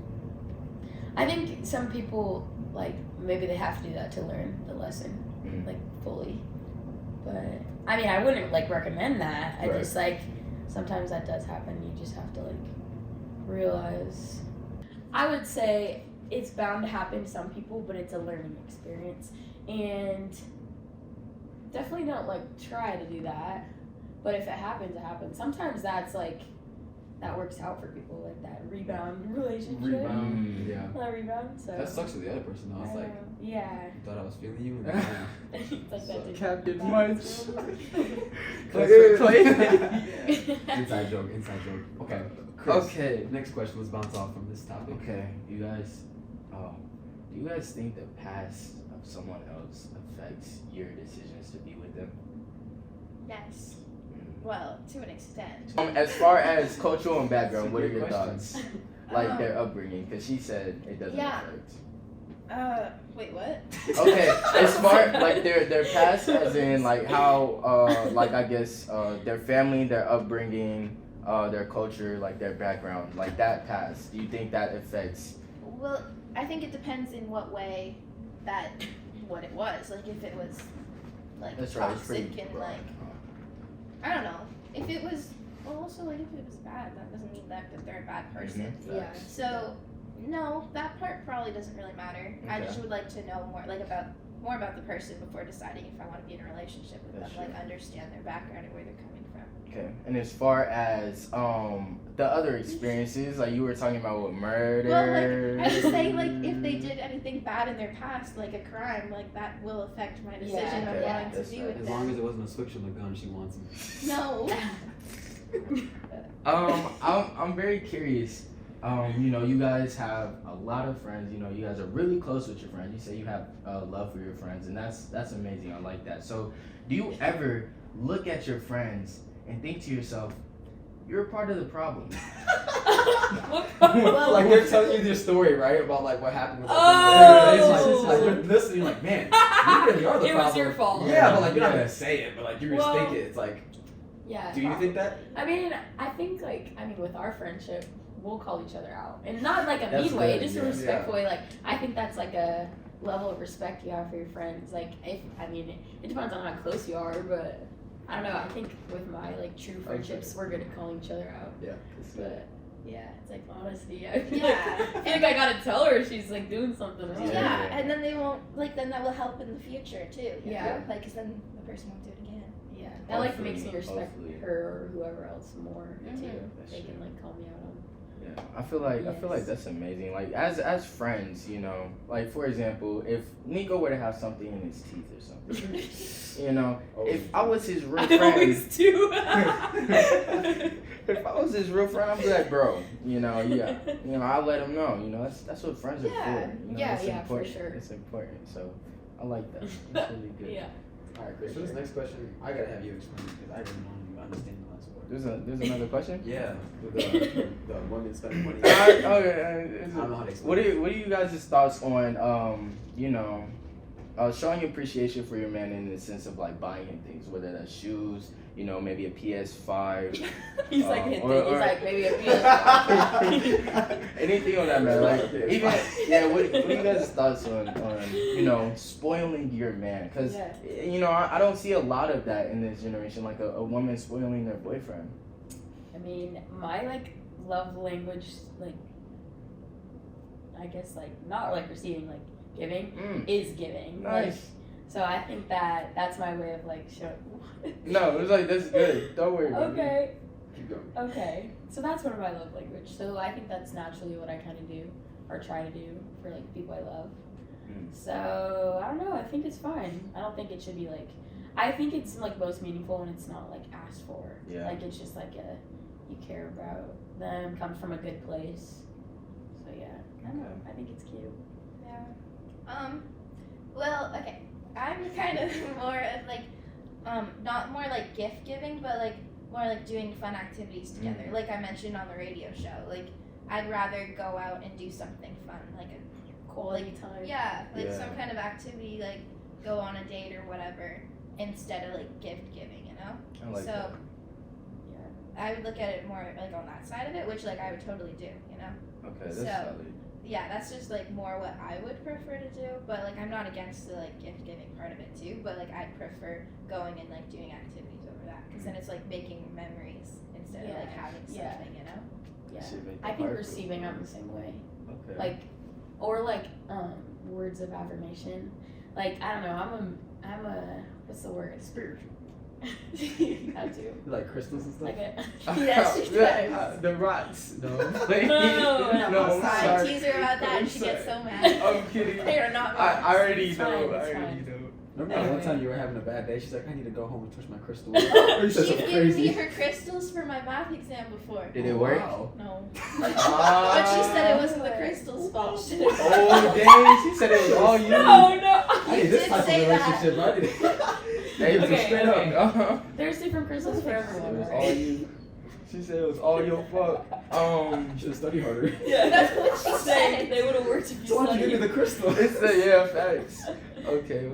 I think some people, like, maybe they have to do that to learn the lesson, like, fully. But, I mean, I wouldn't, like, recommend that. I just, like, sometimes that does happen. You just have to, like, realize. I would say it's bound to happen to some people, but it's a learning experience. And definitely don't, like, try to do that. But if it happens, it happens. Sometimes that's, like, that works out for people, like that rebound relationship. Yeah. That rebound, so. That sucks for the other person though. It's like, yeah. thought I was feeling you. And It's like that. Captain Munch. Inside joke. Okay. Chris, Okay. next question, let's bounce off from this topic. Okay, you guys, do you guys think the past of someone else affects your decisions to be with them? yes, well, to an extent. As far as cultural and background, That's a what are good your question. thoughts? Like their upbringing, because she said it doesn't Yeah. affect. Wait, what? Okay, as far like their past, as in like how like I guess their family, their upbringing, their culture, like their background, like that past. Do you think that affects? Well, I think it depends in what way what it was. Like if it was like That's right. It's toxic pretty and broad. like I don't know. If it was also like if it was bad, that doesn't mean that they're a bad person. Mhm. Yeah. So no, that part probably doesn't really matter. I Okay. just would like to know more more about the person before deciding if I want to be in a relationship with That's them. true. Like understand their background and where they're coming from. Okay, and as far as the other experiences, like you were talking about with murder. Well, like I would say, like if they did anything bad in their past, like a crime, like that will affect my decision okay, of wanting to that's be right. with As them. long as it wasn't a switch on the gun, she wants him. No. I'm very curious. You know, you guys have a lot of friends. You know, you guys are really close with your friends. You say you have love for your friends, and that's amazing. I like that. So, do you ever look at your friends and think to yourself, "You're a part of the problem"? Like they're telling you their story, right? About like what happened with Oh. it's like you're listening, you're like, man, you really are the It problem. was your fault. Yeah, but like you're not gonna say it, but like you just Well, think it. It's like, Yeah. do you think that? I mean, I think with our friendship, we'll call each other out, and not like a That's mean way, good, just a yeah. respectful way. Like I think that's like a level of respect you have for your friends. Like it depends on how close you are, but I don't know. I think with my like true friendships, we're good at calling each other out. Yeah. But yeah, it's like honesty. I feel Yeah. like, I feel like I gotta tell her she's like doing something wrong. Yeah, and then they won't then that will help in the future too. you Yeah. know? Like, cause then the person won't do it again. Yeah, that like Hopefully, makes me respect hopefully. her or whoever else more Mhm. too. That's They true. can like call me out on. Yeah, I feel like Yes. that's amazing. Like as friends, you know, like for example, if Niko were to have something in his teeth or something, you know, if I was his real I friend, always do. if I was his real friend, I'd be like, bro, you know, I let him know, you know, that's what friends are Yeah. for. You know, Yeah, it's yeah, for important. sure. It's important. So I like that. That's really good. Yeah. All right, Chris. For this next question, I gotta have you explain because I didn't know you understand the last word. There's another question. Yeah, with the women spending money. Okay. I don't know how to explain. What are you guys' thoughts on you know, showing appreciation for your man in the sense of like buying him things, whether that's shoes, you know, maybe a PS5. He's like hinting. or- He's like maybe a PS5. Anything on that, man. Like, even, yeah, what are you guys' thoughts on, you know, spoiling your man? Because, Yeah. you know, I don't see a lot of that in this generation, like a woman spoiling their boyfriend. I mean, my like love language, like I guess like not like receiving, like giving is giving. Nice. Like, so I think that's my way of like showing. No, it's like, that's good. Don't worry about it. Okay. Keep going. Okay. So that's one of my love language. So I think that's naturally what I kind of do or try to do for like people I love. So I don't know. I think it's fine. I don't think it should be like. I think it's like most meaningful when it's not like asked for. Yeah. Like it's just like you care about them, comes from a good place. So yeah, I don't know. I think it's cute. Yeah. Well, okay. I'm kind of more of like, not more like gift giving, but like more like doing fun activities together. Like I mentioned on the radio show, like I'd rather go out and do something fun, like a Quality time. yeah, like Yeah. some kind of activity, like go on a date or whatever, instead of like gift giving, you know. I like So that. I would look at it more like on that side of it, which like I would totally do, you know. Okay, that's So- solid. Yeah, that's just like more what I would prefer to do, but like I'm not against the like gift giving part of it too, but like I prefer going and like doing activities over that because then it's like making memories instead of like Yeah, having something, yeah. you know. Yeah. Should make I it think hard. receiving I'm the same way. Okay. Like, or like words of affirmation. Like I don't know. I'm a what's the word? Spiritual. How to You like crystals and stuff? like a yes. She does. The rocks. No. No, I'm I sorry. tease her about that and she gets so mad. I'm kidding. They are not. I already It's know. fine, I it's already fine. know. Remember that one Anyway. time you were having a bad day? She's like, I need to go home and touch my crystal. She's You said something given me crazy. her crystals for my math exam before. Did it work? Wow. No. Ah. But she said it wasn't the crystal's fault. She didn't- Oh dang! She said it was all you. Oh no. I need You this did type of say that. relationship, right? Hey, Okay, straight okay. up. There's different crystals for It everyone. was right? all you. She said it was all your fault. Should have studied harder. Yeah, That's what she said. They would have worked if you So why'd you give me studied. the crystal? It's the yeah facts. Okay.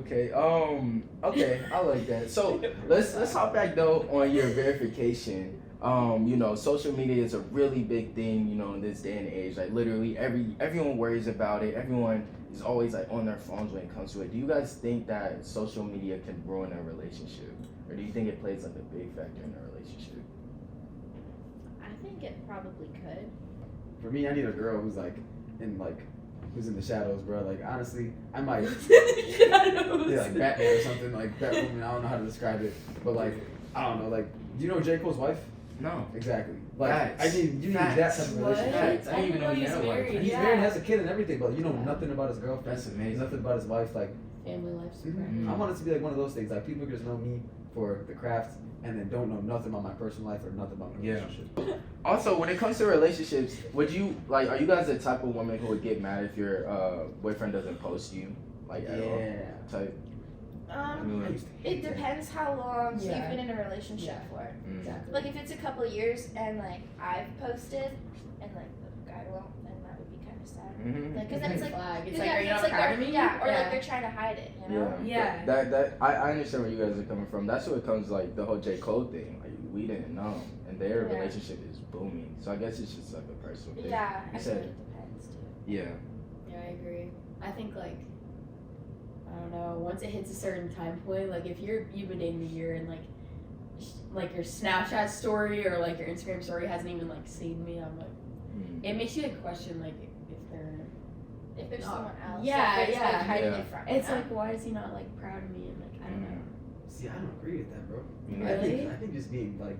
Okay, I like that. So let's hop back though on your verification. You know, social media is a really big thing, you know, in this day and age. Like literally everyone worries about it. Everyone is always like on their phones when it comes to it. Do you guys think that social media can ruin a relationship? Or do you think it plays like a big factor in a relationship? I think it probably could. For me, I need a girl who's who's in the shadows, bro. Like honestly, I might yeah, like Batman or something, like Batwoman. I don't know how to describe it, but like I don't know. Like, do you know J. Cole's wife? No. Exactly. Like Facts. you need Facts. that type of What? relationship. Facts. I didn't even know he's he had a wife. married. He's Yeah. married, has a kid and everything, but you know nothing about his girlfriend. That's amazing. Nothing about his wife. Like Family life Mhm. supreme. I want it to be like one of those things. Like people just know me for the craft, and then don't know nothing about my personal life or nothing about my Yeah. relationship. Also, when it comes to relationships, would you like? Are you guys the type of woman who would get mad if your boyfriend doesn't post you, like at all? Type. I used to hate It that. depends how long Yeah. you've been in a relationship for. Exactly. Like if it's a couple years and like I've posted and like the guy won't, then that would be kind of sad. Mm-hmm. Like, cause then it's like, flag. It's yeah, like, are you it's not like proud of they're- me? Yeah, or like they're trying to hide it, you know? Yeah. Yeah. That I understand where you guys are coming from. That's where it comes like the whole J. Cole thing. Like we didn't know, and their Yeah. relationship is booming. So I guess it's just like a personal thing. Yeah, I You think said- it depends too. Yeah. Yeah, I agree. I think like I don't know. Once it hits a certain time point, like if you've been dating a year and like your Snapchat story or like your Instagram story hasn't even like saved me, I'm like it makes you like question like if they're If there's Not- someone else, Yeah, that it's yeah. like hiding Yeah. it from you. it's know? like why is he not like proud of me and like I don't know. See, I don't agree with that, bro. Really? I think just being like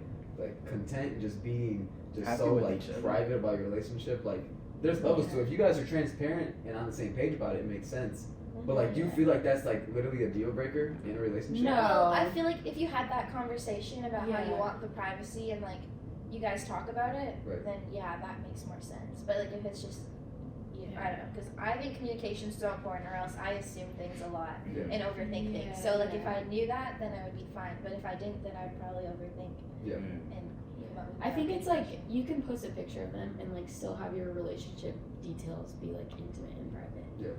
content and just being just Happy so with like each other. private about your relationship. Like there's levels to it. If you guys are transparent and on the same page about it, it makes sense. But like, do you feel like that's like literally a deal breaker in a relationship? No. Well, I feel like if you had that conversation about how you Yeah. want the privacy and like you guys talk about it, Right. then yeah, that makes more sense. But like if it's just, I don't know, because I think communication's so important, or else I assume things a lot Yeah. and overthink things. Yeah, So like if yeah. I knew that, then I would be fine. But if I didn't, then I'd probably overthink Yeah. and. what would I think happen. it's like you can post a picture of them and like still have your relationship details be like intimate and private. Yeah.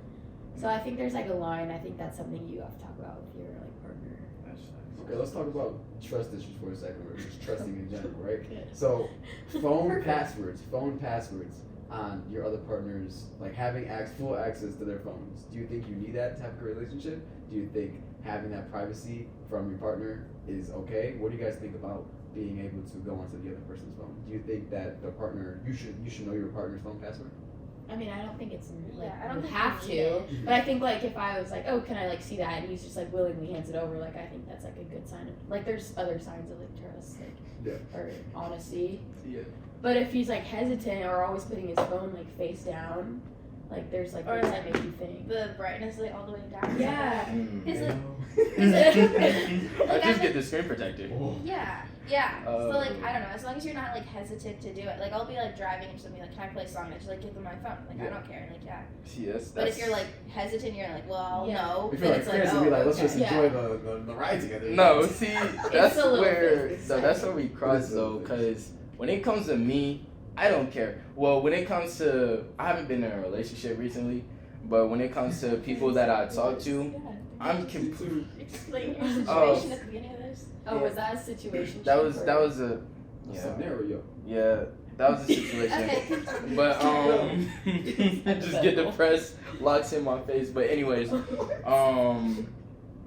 So I think there's like a line. I think that's something you have to talk about with your like partner. I Okay, let's talk about trust issues for a second, or just trusting in general, right? So, phone passwords on your other partners, like having full access to their phones. Do you think you need that to have a good relationship? Do you think having that privacy from your partner is okay? What do you guys think about being able to go onto the other person's phone? Do you think that the partner, you should know your partner's phone password? I mean, I don't think it's like Yeah, I don't you think have you need to, it. but I think like if I was like, oh, can I like see that, and he's just like willingly hands it over, like I think that's like a good sign of like there's other signs of like trust, like or honesty. Yeah. But if he's like hesitant or always putting his phone like face down, like there's like Or, things like, that make you think. The brightness like all the way down. Yeah. Is it- I just get the screen protector. Yeah. So like I don't know, as long as you're not like hesitant to do it. Like I'll be like driving or something, like can I play a song? And I just like give them my phone. Like I don't care. Like See, that's But if you're like hesitant, you're like, well, Yeah. no. If you're Then like it's friends, you'll be like, let's just okay. enjoy the ride together. No, see, that's a little where bit that's where we cross It is a though, little bit. because when it comes to me, I don't care. Well, when it comes to, I haven't been in a relationship recently, but when it comes to people that I talk to, I'm completely. Explain your situation Oh. at the beginning of this. Oh, was that a situation? That was a yeah Scenario. yeah that was a situation. Okay. But just get the press locks in my face. But anyways,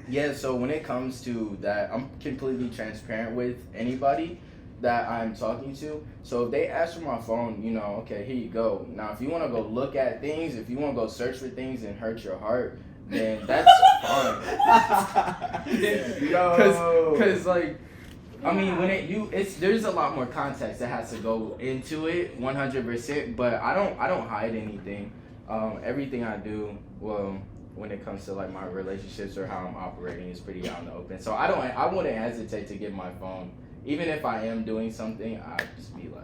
yeah. So when it comes to that, I'm completely transparent with anybody that I'm talking to. So if they ask for my phone, okay, here you go. Now, if you want to go look at things, if you want to go search for things and hurt your heart, then that's fine. Cause like, I mean, when there's a lot more context that has to go into it, 100%. But I don't hide anything. Everything I do, well, when it comes to like my relationships or how I'm operating, is pretty out in the open. So I wouldn't hesitate to get my phone, even if I am doing something. I'd just be like,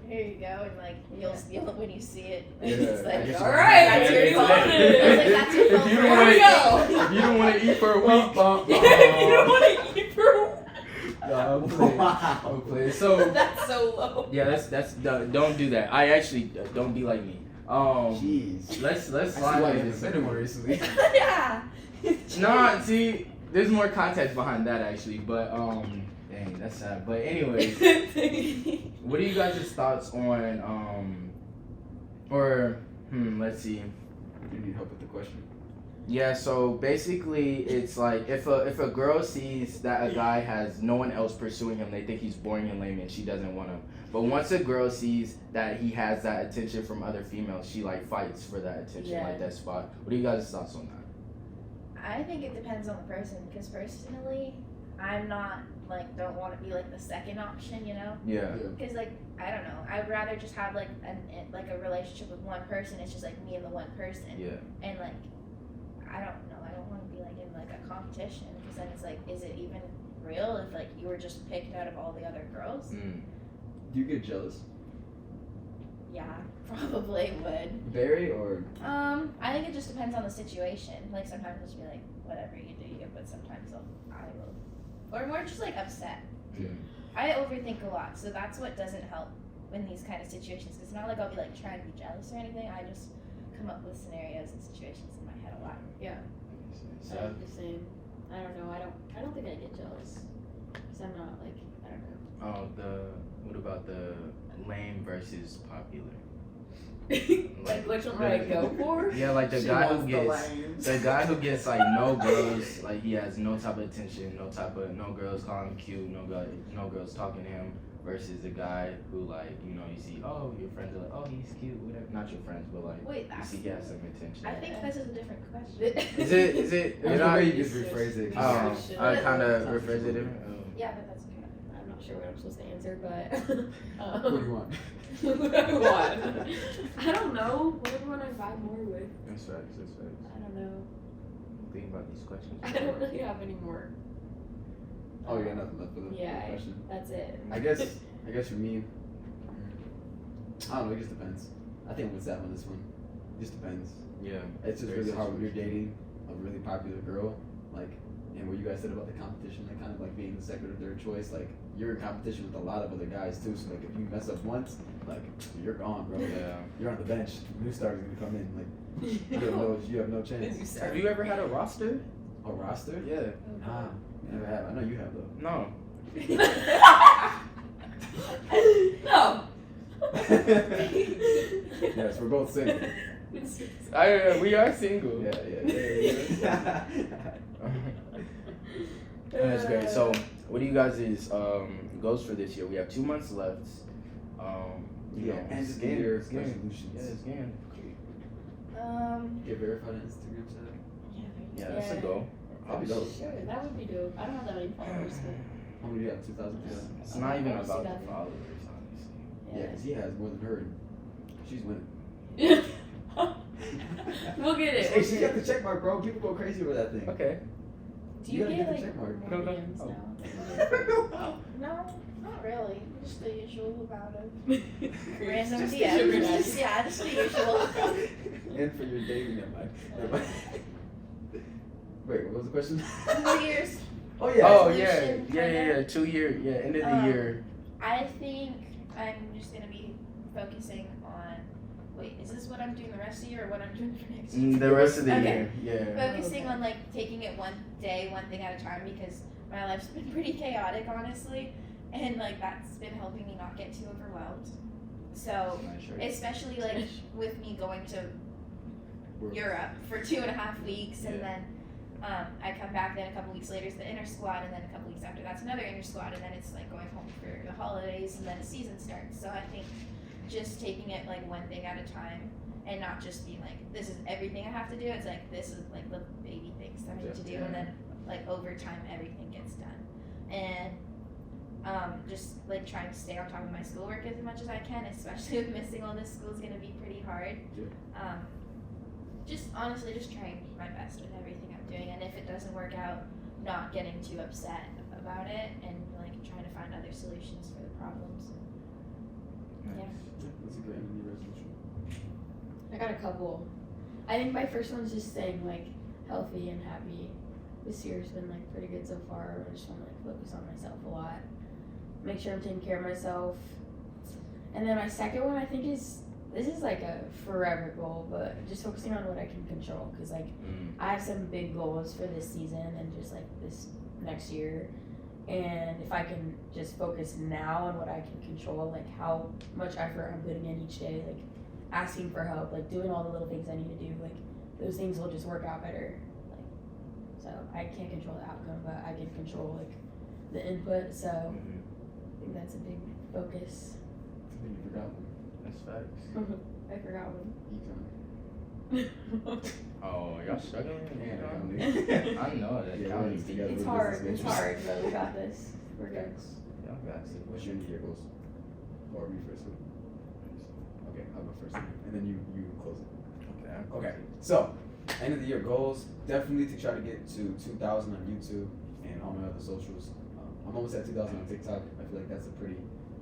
Here you go, and like you'll when you see it, Yeah. it's I like, guess all you- right, Yeah, that's your yeah, phone. yeah. It's like that's your phone. If you don't Here wanna we eat- go. if you don't want to eat for a week, You don't want to eat for. I'm playing. So That's so low. yeah, that's don't do that. I actually don't be like me. Jeez. Let's I see slide why into you haven't been in one recently. Yeah. Nah, see, there's more context behind that actually, but dang, that's sad. But anyways, what are you guys' thoughts on let's see. You need help with the question. Yeah, so basically it's like if a girl sees that a guy has no one else pursuing him, they think he's boring and lame and she doesn't want him. But once a girl sees that he has that attention from other females, she like fights for that attention, Yeah. like that spot. What are you guys' thoughts on that? I think it depends on the person, because personally, I'm not like don't want to be like the second option, Yeah. Because like I don't know, I'd rather just have like a relationship with one person. It's just like me and the one person, Yeah. and like I don't know, I don't want to be like in like a competition, because then it's like, is it even real if like you were just picked out of all the other girls? Do you get jealous? Yeah, probably would. Very or? I think it just depends on the situation. Like sometimes I'll just be like, whatever you do, but sometimes I will, or more just like upset. Yeah. I overthink a lot, so that's what doesn't help in these kind of situations. Because it's not like I'll be like trying to be jealous or anything. I just come up with scenarios and situations in my head a lot. So, I'm the same. I don't know. I don't think I get jealous because I'm not like I don't know. what about the lame versus popular? Like which one would I go for? Yeah, like the She guy who wants the gets lames. the guy who gets like no girls, like he has no type of attention, no girls calling him cute, no girls talking to him, versus the guy who like you see, oh, your friends are like, oh, he's cute, whatever. Not your friends, but like Wait, you that's. see he has some attention. I think this is a different question. Is it? There's no way you just rephrase it. I kind of rephrase it different. Yeah, but that's okay. I'm not sure what I'm supposed to answer, but What do you want? what do I want? I don't know. Whatever one I vibe more with. That's facts. I don't know. Think about these questions. I don't really have any more. Oh, you got nothing left for the Yeah, question. that's it. I guess for me, I don't know. It just depends. I think what's that on this one? It just depends. Yeah. It's just really hard when you're dating a really popular girl, like, and what you guys said about the competition, like kind of like being the second or third choice, like you're in competition with a lot of other guys too. So like if you mess up once, like you're gone, bro. Yeah. You're on the bench. New starter's gonna come in. Like you have no chance. Have you ever had a roster? A roster? Yeah. Nah, never have. I know you have though. No. No. Yes, we're both single. We are single. Yeah. That's great. So, what do you guys' goals for this year? We have 2 months left. You know, End of the skin- year skin. resolutions. Yeah, skin. Get verified on Instagram, so Yeah, that's a goal. that'd be dope. Sure, that would be dope. I don't have that many followers, but How many do you have? 2,000? It's not even I about the see that. followers, honestly. Yeah, because he has more than her. And she's winning. We'll get it. Hey, she got the check mark, bro. People go crazy over that thing. Okay. Do You you gotta get get the like check mark. more No, no. DMs Oh. now? No, not really. Just the usual amount of Random random Just the DMs. usual. Yeah, just the usual. And for your dating, never mind. Wait, what was the question? New Year's. Oh yeah. Oh yeah, Resolution, yeah. 2 year, yeah, end of the Um, year. I think I'm just gonna be focusing on. Wait, is this what I'm doing the rest of the year or what I'm doing for next year? The rest of the Okay. year, yeah. Focusing on like taking it one day, one thing at a time because my life's been pretty chaotic, honestly, and like that's been helping me not get too overwhelmed. So, especially like with me going to Europe for 2.5 weeks, and Yeah. then I come back. Then a couple weeks later is the inter squad, and then a couple weeks after that's another inter squad, and then it's like going home for the holidays, and then the season starts. So I think just taking it like one thing at a time, and not just being like this is everything I have to do. It's like this is like the baby things that I need to do, and then like over time everything gets done, and just like trying to stay on top of my schoolwork as much as I can, especially with missing all this school is gonna be pretty hard. Just honestly, just trying my best with everything I'm doing, and if it doesn't work out, not getting too upset about it, and like trying to find other solutions for the problems. Yeah. That's a great New Year's resolution. I got a couple. I think my first one's just staying like healthy and happy. This year's been like pretty good so far. I just want to like focus on myself a lot, make sure I'm taking care of myself. And then my second one I think is this is like a forever goal, but just focusing on what I can control. Cause like I have some big goals for this season and just like this next year. And if I can just focus now on what I can control, like how much effort I'm putting in each day, like asking for help, like doing all the little things I need to do, like those things will just work out better. Like, so I can't control the outcome, but I can control like the input. So I think that's a big focus. I think you forgot one. That's facts. I forgot one. Econ. Oh, y'all struggling? Yeah, I know that. Yeah, County we're beat together. It's hard. It's hard, but we got this. We're good. Y'all got it. What's your New Year goals? Or me first? Okay, I'll go first, and then you close it. Okay. Okay, so end of the year goals, definitely to try to get to 2,000 on YouTube and all my other socials. I'm almost at 2,000 on TikTok. I feel like that's a pretty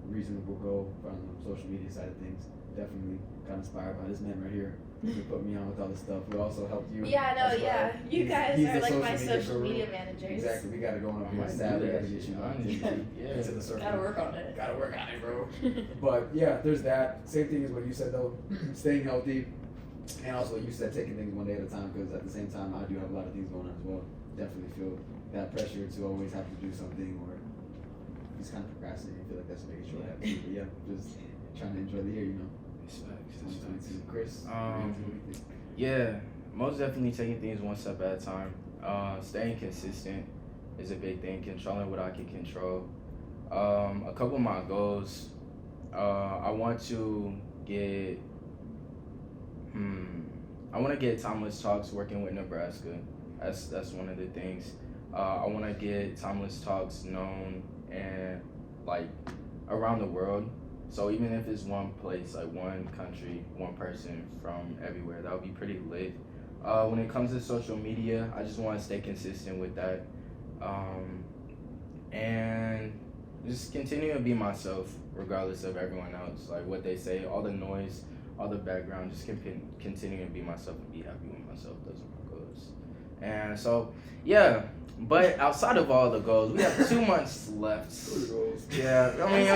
reasonable goal from the social media side of things. Definitely got inspired by this man right here. He put me on with all this stuff. We also helped you. Yeah, no, as well. yeah. You guys He's are the like my social guru. media managers. Exactly. We got to go on I here. might Sad. do We got that to get you shit, on honestly. Yeah. into the circle. Gotta work on it. Gotta work on it, bro. But yeah, there's that. Same thing as what you said though. Staying healthy, and also what you said, taking things one day at a time. Because at the same time, I do have a lot of things going on as well. Definitely feel that pressure to always have to do something or just kind of procrastinating. I feel like that's making sure I have to. But yeah, just trying to enjoy the year, you know. It's facts. 2022. Chris. Yeah, most definitely taking things one step at a time. Staying consistent is a big thing. Controlling what I can control. A couple of my goals. I want to get. I want to get Timeless Talks working with Nebraska. That's one of the things. I want to get Timeless Talks known and like around the world. So even if it's one place, like one country, one person from everywhere, that would be pretty lit. When it comes to social media, I just want to stay consistent with that. And just continue to be myself regardless of everyone else. Like what they say, all the noise, all the background, just continue to be myself and be happy with myself. Those are my goals. And so, yeah. But outside of all the goals, we have 2 months left. Yeah, I mean, Yeah,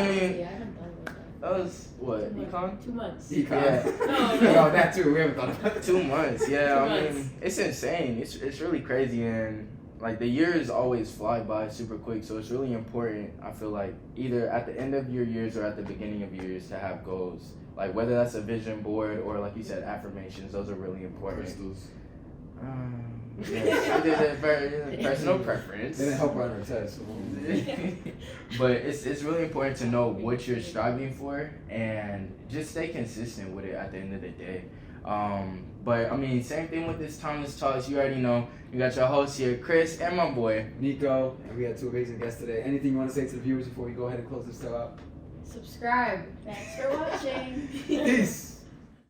I haven't done with that. that was what, 2 months. econ? 2 months. Econ. Yeah. No, No, that too. We haven't thought about it. 2 months, yeah. 2 I mean, months. it's insane. It's really crazy, and like the years always fly by super quick, so it's really important, I feel like, either at the end of your years or at the beginning of years to have goals. Like whether that's a vision board or like you said, affirmations, those are really important. Crystals. Yes, I did it very personal preference. They didn't help her on her test. But it's really important to know what you're striving for and just stay consistent with it at the end of the day. But I mean, same thing with this Thomas Talks. You already know. You got your host here, Chris, and my boy Niko, and we had two amazing guests today. Anything you want to say to the viewers before we go ahead and close this show out? Subscribe. Thanks for watching. Peace.